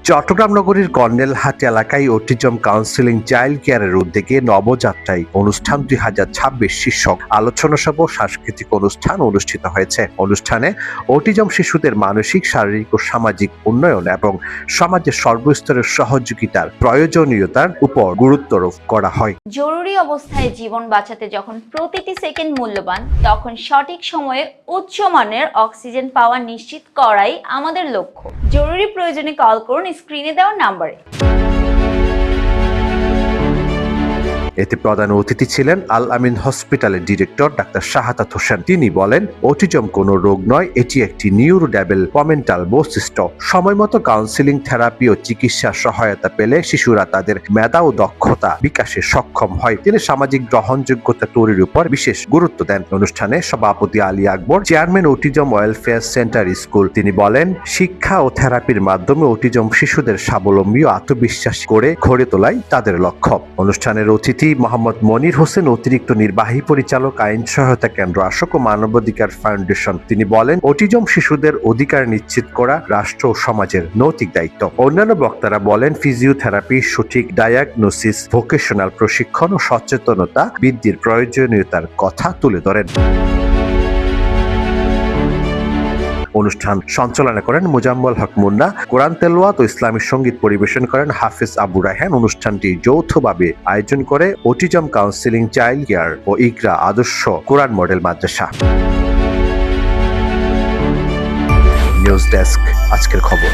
চট্টগ্রাম নগরীর কর্নেলহাট এলাকায় autism counselling child কেয়ারের উদ্যোগে নবযাত্রায় অনুষ্ঠান 2026 শীর্ষক আলোচনা সভা ও সাংস্কৃতিক অনুষ্ঠান অনুষ্ঠিত হয়েছে। অনুষ্ঠানে অটিজম শিশুদের মানসিক, শারীরিক ও সামাজিক উন্নয়ন এবং সমাজের সর্বস্তরের সহযোগিতার প্রয়োজনীয়তার উপর গুরুত্ব আরোপ করা হয়। জরুরি অবস্থায় জীবন বাঁচাতে যখন প্রতিটি সেকেন্ড মূল্যবান, তখন সঠিক সময়ে উচ্চমানের অক্সিজেন পাওয়া নিশ্চিত করাই আমাদের লক্ষ্য। জরুরি প্রয়োজনে কল করুন স্ক্রিনে দেওয়া নাম্বারে। এতে প্রধান অতিথি ছিলেন আল আমিন হসপিটালের ডিরেক্টর ডাক্তার শাহাদাত হোসেন। তিনি বলেন, অটিজম কোনো রোগ নয়, এটি একটি নিউরো ডেভেলপমেন্টাল বৈশিষ্ট্য। সময়মতো কাউন্সিলিং, থেরাপি ও চিকিৎসা সহায়তা পেলে শিশুরা তাদের মেধা ও দক্ষতা বিকাশে সক্ষম হয়। তিনি সামাজিক গ্রহণযোগ্যতা তৈরির উপর বিশেষ গুরুত্ব দেন। অনুষ্ঠানে সভাপতি Ali Akbar, chairman autism welfare centre school, তিনি বলেন, শিক্ষা ও থেরাপির মাধ্যমে অটিজম শিশুদের স্বাবলম্বী ও আত্মবিশ্বাস করে গড়ে তোলাই তাদের লক্ষ্য। অনুষ্ঠানের অতিথি মোহাম্মদ মনির হোসেন, অতিরিক্ত নির্বাহী পরিচালক, আইন সহায়তা কেন্দ্র আশক ও মানবাধিকার ফাউন্ডেশন, তিনি বলেন, অটিজম শিশুদের অধিকার নিশ্চিত করা রাষ্ট্র ও সমাজের নৈতিক দায়িত্ব। অন্যান্য বক্তারা বলেন, ফিজিওথেরাপি, সঠিক ডায়াগনোসিস, ভোকেশনাল প্রশিক্ষণ ও সচেতনতা বৃদ্ধির প্রয়োজনীয়তার কথা তুলে ধরেন। অনুষ্ঠান সঞ্চালনা করেন মোজাম্মেল হক মুন্না। কোরআন তেলাওয়াত ও ইসলামী সঙ্গীত পরিবেশন করেন হাফেজ আবু রায়হান। অনুষ্ঠানটি যৌথভাবে আয়োজন করে অটিজম কাউন্সিলিং চাইল্ড কেয়ার ও ইকরা আদর্শ কোরআন মডেল মাদ্রাসা। নিউজ ডেস্ক, আজকের খবর।